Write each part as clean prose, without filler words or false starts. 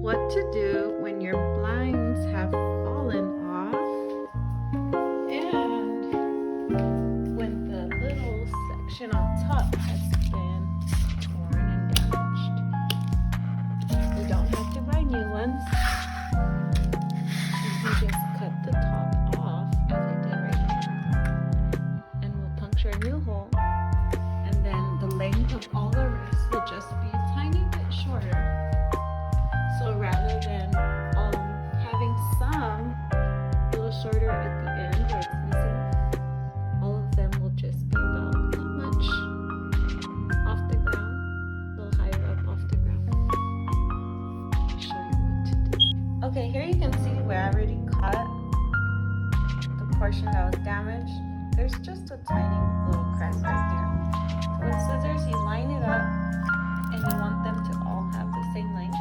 what to do when your blinds have fallen off and when the little section on top has been torn and damaged. You don't have to buy new ones. You can just cut the top off as I did right here, and we'll puncture a new hole, and then the length of all the rest will just be a tiny bit shorter. So rather than having some a little shorter at the end where it's missing, all of them will just be about that much off the ground, a little higher up off the ground. I'll show you what to do. Okay, here you can see where I already cut the portion that was damaged. There's just a tiny little crack right there. So with scissors, you line it up and you want them to all have the same length.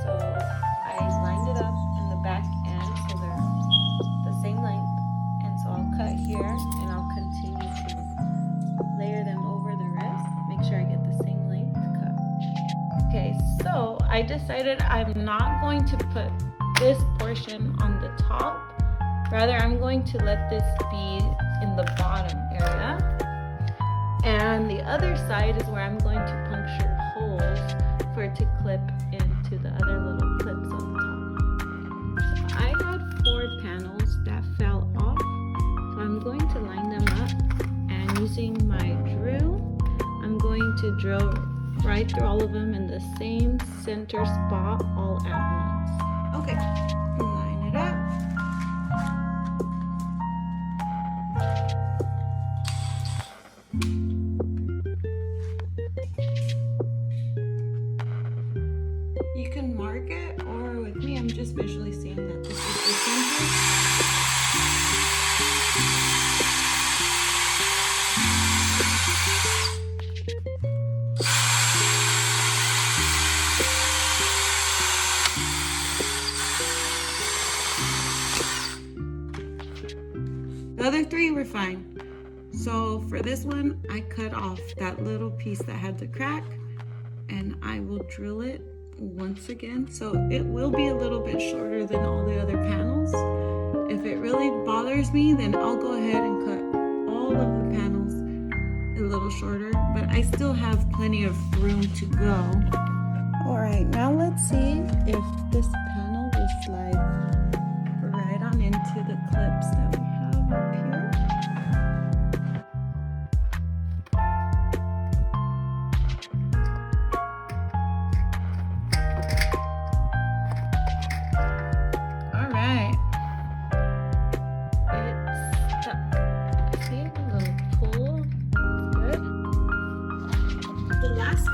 So I lined it up in the back end so they're the same length. And so I'll cut here and I'll continue to layer them over the rest. Make sure I get the same length cut. Okay, so I decided I'm not going to put this portion on the top. Rather, I'm going to let this be in the bottom area. And the other side is where I'm going to puncture holes for it to clip into the other little clips on the top. So I had 4 panels that fell off. So I'm going to line them up, and using my drill, I'm going to drill right through all of them in the same center spot all at once. Okay, line it up. You can mark it, or with me, I'm just visually seeing that this is the center. The other 3 were fine. So for this one, I cut off that little piece that had the crack, and I will drill it once again. So it will be a little bit shorter than all the other panels. If it really bothers me, then I'll go ahead and cut all of the panels a little shorter, but I still have plenty of room to go. All right, now let's see if this panel will slide right on into the clips that we have up here.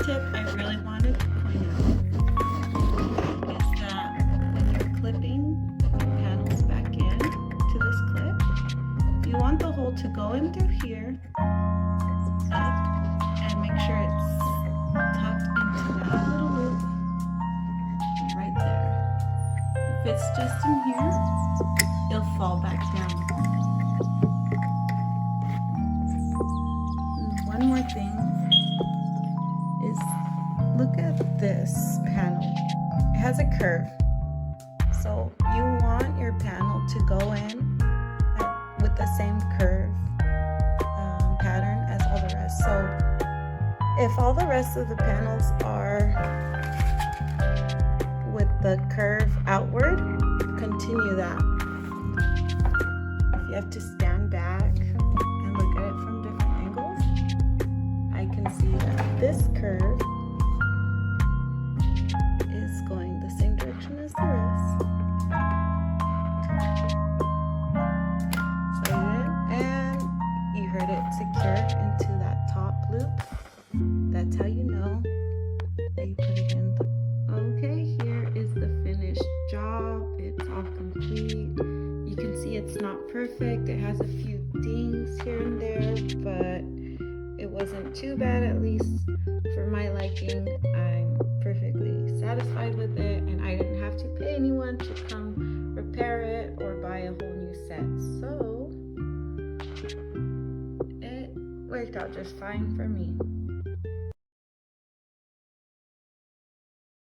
Tip I really wanted to point out is that when you're clipping your panels back in to this clip, you want the hole to go in through here, up, and make sure it's tucked into that little loop right there. If it's just in here, it'll fall back down. And one more thing. Look at this panel. It has a curve. So you want your panel to go in with the same curve pattern as all the rest. So if all the rest of the panels are with the curve outward, continue that. If you have to stand back and look at it from different angles, I can see that this curve going the same direction as the rest. So and you heard it secure into that top loop. That's how you know that you put it in. Okay, here is the finished job. It's all complete. You can see it's not perfect. It has a few dings here and there, but it wasn't too bad, at least for my liking. I'm perfectly satisfied with it, and I didn't have to pay anyone to come repair it or buy a whole new set. So it worked out just fine for me.